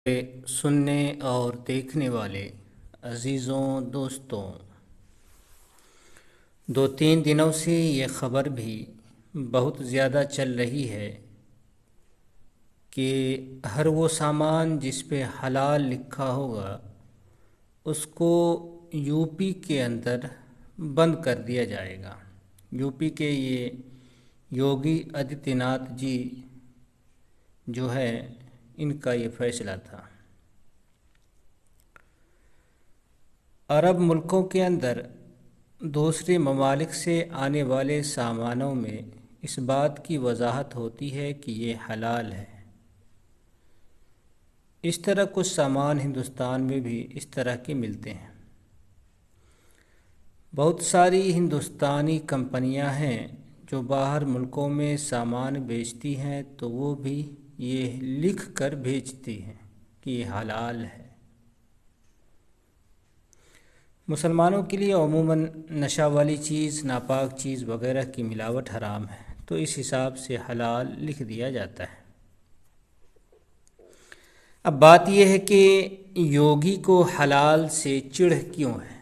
सुनने और देखने वाले अजीज़ों दोस्तों, 2-3 दिनों से ये ख़बर भी बहुत ज़्यादा चल रही है कि हर वो सामान जिस पे हलाल लिखा होगा उसको यूपी के अंदर बंद कर दिया जाएगा। यूपी के ये योगी आदित्यनाथ जी जो है, इनका ये फैसला था। अरब मुल्कों के अंदर दूसरे ममालिक से आने वाले सामानों में इस बात की वजाहत होती है कि ये हलाल है। इस तरह कुछ सामान हिंदुस्तान में भी इस तरह के मिलते हैं। बहुत सारी हिंदुस्तानी कंपनियां हैं जो बाहर मुल्कों में सामान बेचती हैं, तो वो भी ये लिख कर भेजती हैं कि ये हलाल है। मुसलमानों के लिए अमूमन नशा वाली चीज़, नापाक चीज़ वगैरह की मिलावट हराम है, तो इस हिसाब से हलाल लिख दिया जाता है। अब बात यह है कि योगी को हलाल से चिढ़ क्यों है।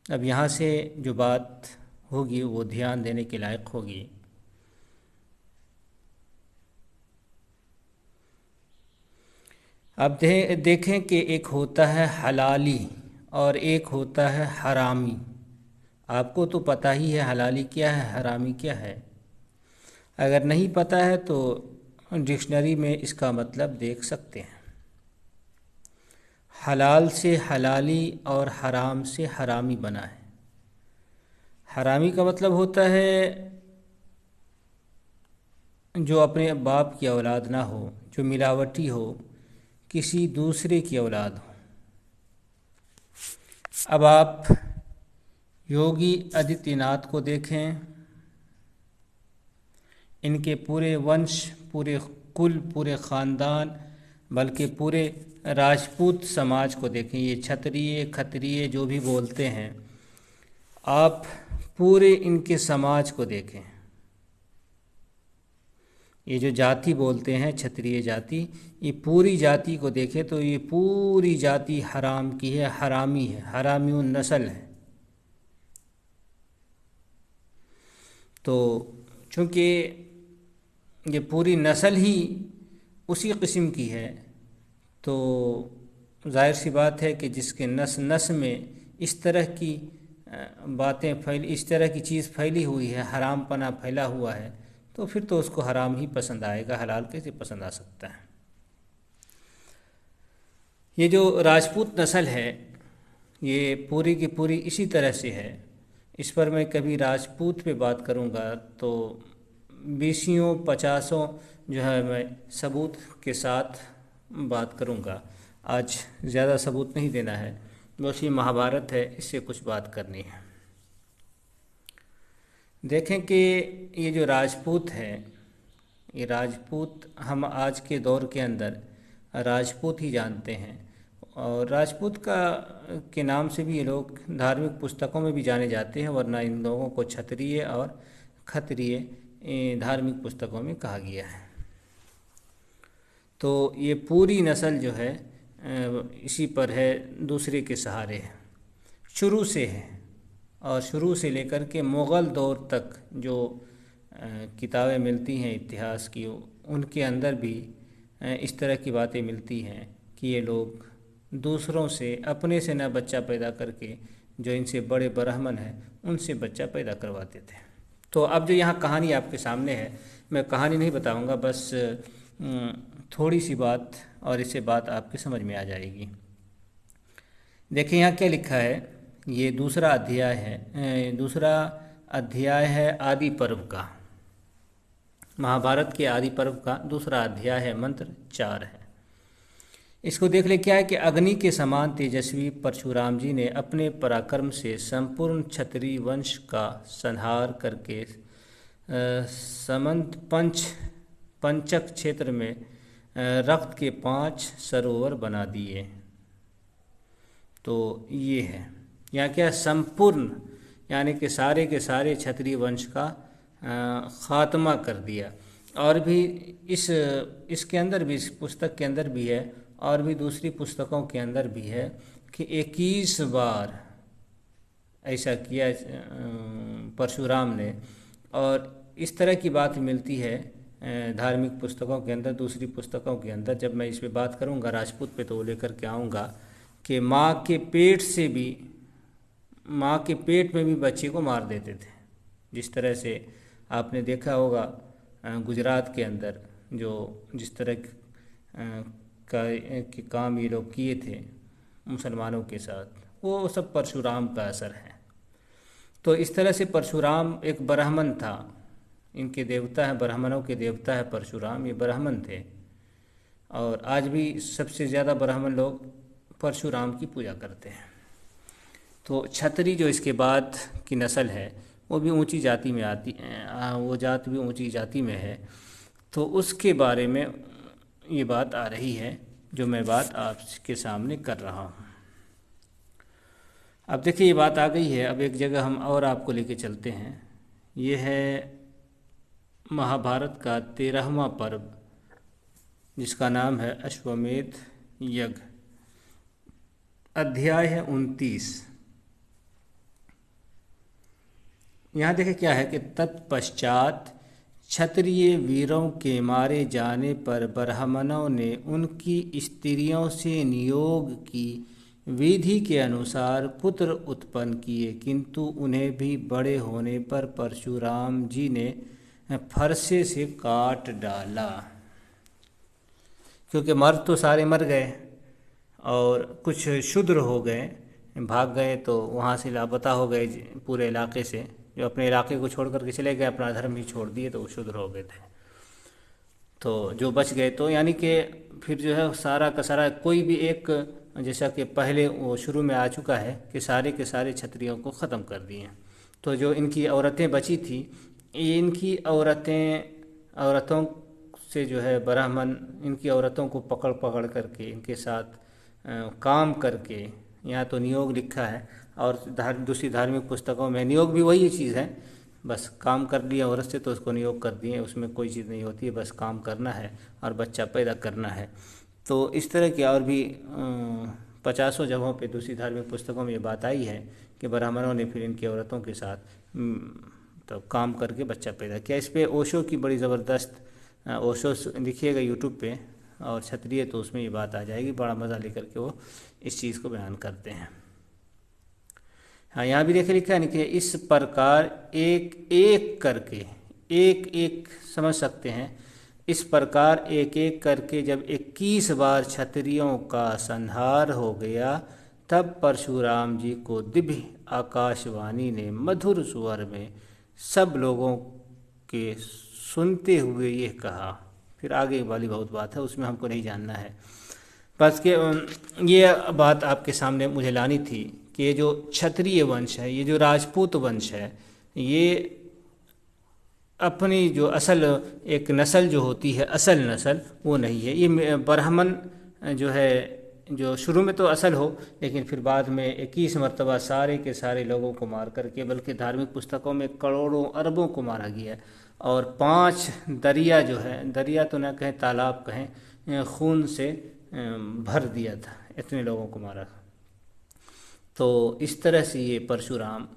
अब यहाँ से जो बात होगी वो ध्यान देने के लायक होगी। अब देखें कि एक होता है हलाली और एक होता है हरामी। आपको तो पता ही है हलाली क्या है, हरामी क्या है। अगर नहीं पता है तो डिक्शनरी में इसका मतलब देख सकते हैं। हलाल से हलाली और हराम से हरामी बना है। हरामी का मतलब होता है जो अपने बाप की औलाद ना हो, जो मिलावटी हो, किसी दूसरे की औलाद हो। अब आप योगी आदित्यनाथ को देखें, इनके पूरे वंश, पूरे कुल, पूरे ख़ानदान, बल्कि पूरे राजपूत समाज को देखें। ये क्षत्रिय खत्रिय जो भी बोलते हैं, आप पूरे इनके समाज को देखें। ये जो जाति बोलते हैं क्षत्रिय जाति, ये पूरी जाति को देखें तो ये पूरी जाति हराम की है, हरामी है, हरामी नस्ल है। तो चूँकि ये पूरी नस्ल ही उसी किस्म की है, तो जाहिर सी बात है कि जिसके नस नस में इस तरह की बातें फैली, इस तरह की चीज़ फैली हुई है, हराम पना फैला हुआ है, तो फिर तो उसको हराम ही पसंद आएगा, हलाल कैसे पसंद आ सकता है। ये जो राजपूत नस्ल है ये पूरी की पूरी इसी तरह से है। इस पर मैं कभी राजपूत पे बात करूँगा तो 20-50 जो है मैं सबूत के साथ बात करूँगा। आज ज़्यादा सबूत नहीं देना है, बस ये महाभारत है, इससे कुछ बात करनी है। देखें कि ये जो राजपूत है, ये राजपूत हम आज के दौर के अंदर राजपूत ही जानते हैं। और राजपूत के नाम से भी ये लोग धार्मिक पुस्तकों में भी जाने जाते हैं, वरना इन लोगों को क्षत्रिय और खत्रिय धार्मिक पुस्तकों में कहा गया है। तो ये पूरी नस्ल जो है इसी पर है, दूसरे के सहारे है, शुरू से है। और शुरू से लेकर के मुग़ल दौर तक जो किताबें मिलती हैं इतिहास की, उनके अंदर भी इस तरह की बातें मिलती हैं कि ये लोग दूसरों से, अपने से न बच्चा पैदा करके जो इनसे बड़े ब्राह्मण हैं उनसे बच्चा पैदा करवाते थे। तो अब जो यहाँ कहानी आपके सामने है, मैं कहानी नहीं बताऊँगा, बस थोड़ी सी बात, और इससे बात आपके समझ में आ जाएगी। देखिए यहाँ क्या लिखा है। ये दूसरा अध्याय है आदि पर्व का, महाभारत के आदि पर्व का दूसरा अध्याय है, मंत्र 4 है। इसको देख ले। क्या है कि अग्नि के समान तेजस्वी परशुराम जी ने अपने पराक्रम से संपूर्ण क्षत्रिय वंश का संहार करके समंत पंचक क्षेत्र में रक्त के 5 सरोवर बना दिए। तो ये है यहाँ क्या, संपूर्ण यानी कि सारे के सारे क्षत्रिय वंश का खात्मा कर दिया। और भी इसके अंदर भी, इस पुस्तक के अंदर भी है और भी दूसरी पुस्तकों के अंदर भी है कि 21 बार ऐसा किया परशुराम ने। और इस तरह की बात मिलती है धार्मिक पुस्तकों के अंदर, दूसरी पुस्तकों के अंदर। जब मैं इस पे बात करूंगा राजपूत पे तो वो लेकर के आऊँगा कि माँ के पेट से भी, माँ के पेट में भी बच्चे को मार देते थे। जिस तरह से आपने देखा होगा गुजरात के अंदर जो जिस तरह के काम ये लोग किए थे मुसलमानों के साथ, वो सब परशुराम का असर है। तो इस तरह से परशुराम एक ब्राह्मण था, इनके देवता हैं, ब्राह्मणों के देवता है परशुराम, ये ब्राह्मण थे। और आज भी सबसे ज़्यादा ब्राह्मण लोग परशुराम की पूजा करते हैं। तो क्षत्रिय जो इसके बाद की नस्ल है वो भी ऊंची जाति में आती, वो जात भी ऊंची जाति में है। तो उसके बारे में ये बात आ रही है जो मैं बात आपके सामने कर रहा हूँ। अब देखिए ये बात आ गई है, अब एक जगह हम और आपको लेके चलते हैं। ये है महाभारत का 13वां पर्व जिसका नाम है अश्वमेध यज्ञ। अध्याय है 29। यहाँ देखें क्या है कि तत्पश्चात क्षत्रिय वीरों के मारे जाने पर ब्राह्मणों ने उनकी स्त्रियों से नियोग की विधि के अनुसार पुत्र उत्पन्न किए, किंतु उन्हें भी बड़े होने पर परशुराम जी ने फरसे से काट डाला। क्योंकि मर्द तो सारे मर गए और कुछ शूद्र हो गए, भाग गए, तो वहाँ से लापता हो गए पूरे इलाके से। जो अपने इलाके को छोड़ करके चले गए, अपना धर्म ही छोड़ दिए, तो वो शूद्र हो गए थे। तो जो बच गए तो यानी कि फिर जो है सारा का सारा, कोई भी एक, जैसा कि पहले वो शुरू में आ चुका है कि सारे के सारे क्षत्रियों को ख़त्म कर दिए। तो जो इनकी औरतें बची थी, इनकी औरतों से जो है ब्राह्मण इनकी औरतों को पकड़ पकड़ करके इनके साथ काम करके, यहाँ तो नियोग लिखा है और दूसरी धार्मिक पुस्तकों में नियोग भी वही चीज़ है, बस काम कर लिया औरत से तो उसको नियोग कर दिए, उसमें कोई चीज़ नहीं होती है, बस काम करना है और बच्चा पैदा करना है। तो इस तरह की और भी 50 जगहों पे दूसरी धार्मिक पुस्तकों में ये बात आई है कि ब्राह्मणों ने फिर इनकी औरतों के साथ तो काम करके बच्चा पैदा किया। इस पर ओशो की बड़ी ज़बरदस्त, ओशो लिखिएगा यूट्यूब पे और क्षत्रिय, तो उसमें ये बात आ जाएगी, बड़ा मज़ा लेकर के वो इस चीज़ को बयान करते हैं। हाँ, यहाँ भी देखे लिखा है कि इस प्रकार एक एक करके, एक एक समझ सकते हैं, इस प्रकार एक एक करके जब 21 बार क्षत्रियों का संहार हो गया, तब परशुराम जी को दिव्य आकाशवाणी ने मधुर स्वर में सब लोगों के सुनते हुए ये कहा। फिर आगे वाली बहुत बात है, उसमें हमको नहीं जानना है, बस कि ये बात आपके सामने मुझे लानी थी कि ये जो क्षत्रिय वंश है, ये जो राजपूत वंश है, ये अपनी जो असल एक नस्ल जो होती है, असल नस्ल वो नहीं है। ये ब्राह्मण जो है, जो शुरू में तो असल हो, लेकिन फिर बाद में 21 मरतबा सारे के सारे लोगों को मार करके, बल्कि धार्मिक पुस्तकों में करोड़ों अरबों को मारा गया। और 5 दरिया जो है, दरिया तो ना कहें तालाब कहें, खून से भर दिया था, इतने लोगों को मारा। तो इस तरह से ये परशुराम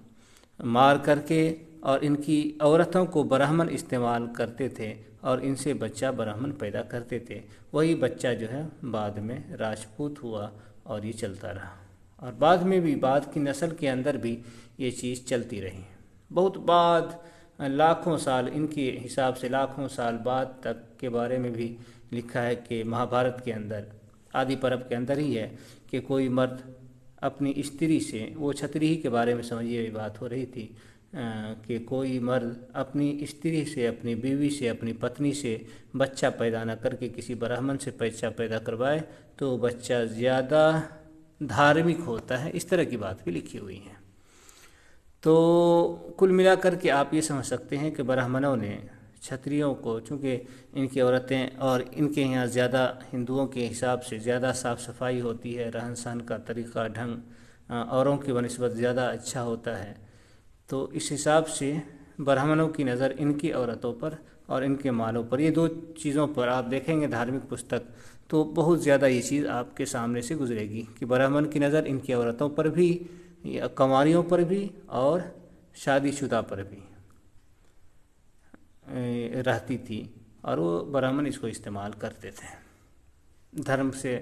मार करके और इनकी औरतों को ब्राह्मण इस्तेमाल करते थे और इनसे बच्चा ब्राह्मण पैदा करते थे। वही बच्चा जो है बाद में राजपूत हुआ और ये चलता रहा। और बाद में भी, बाद की नस्ल के अंदर भी ये चीज़ चलती रही। बहुत बाद, लाखों साल, इनके हिसाब से लाखों साल बाद तक के बारे में भी लिखा है कि महाभारत के अंदर, आदि पर्व के अंदर ही है कि कोई मर्द अपनी स्त्री से, वो क्षत्रिय के बारे में समझिए बात हो रही थी, कि कोई मर्द अपनी स्त्री से, अपनी बीवी से, अपनी पत्नी से बच्चा पैदा न करके किसी ब्राह्मण से बच्चा पैदा करवाए तो बच्चा ज़्यादा धार्मिक होता है। इस तरह की बात भी लिखी हुई है। तो कुल मिलाकर के आप ये समझ सकते हैं कि ब्राह्मणों ने क्षत्रियों को, चूँकि इनकी औरतें और इनके यहाँ ज़्यादा हिंदुओं के हिसाब से ज़्यादा साफ़ सफाई होती है, रहन सहन का तरीक़ा ढंग औरों की बनिस्बत ज़्यादा अच्छा होता है, तो इस हिसाब से ब्राह्मणों की नज़र इनकी औरतों पर और इनके मालों पर, ये दो चीज़ों पर आप देखेंगे धार्मिक पुस्तक तो बहुत ज़्यादा ये चीज़ आपके सामने से गुजरेगी कि ब्राह्मण की नज़र इनकी औरतों पर भी, कंवारियों पर भी और शादीशुदा पर भी रहती थी, और वो ब्राह्मण इसको इस्तेमाल करते थे धर्म से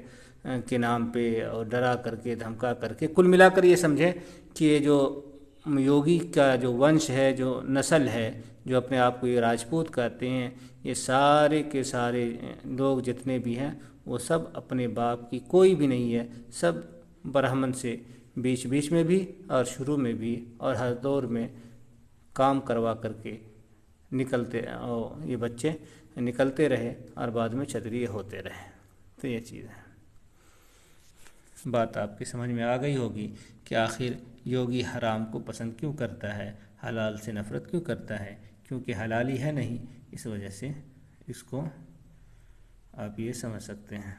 के नाम पे, और डरा करके धमका करके। कुल मिलाकर ये समझें कि ये जो योगी का जो वंश है, जो नस्ल है, जो अपने आप को ये राजपूत कहते हैं, ये सारे के सारे लोग जितने भी हैं वो सब अपने बाप की कोई भी नहीं है, सब ब्राह्मण से बीच बीच में भी और शुरू में भी और हर दौर में काम करवा करके निकलते, और ये बच्चे निकलते रहे और बाद में क्षत्रिय होते रहे। तो ये चीज़ है। बात आपकी समझ में आ गई होगी कि आखिर योगी हराम को पसंद क्यों करता है, हलाल से नफ़रत क्यों करता है, क्योंकि हलाल ही है नहीं, इस वजह से इसको आप ये समझ सकते हैं।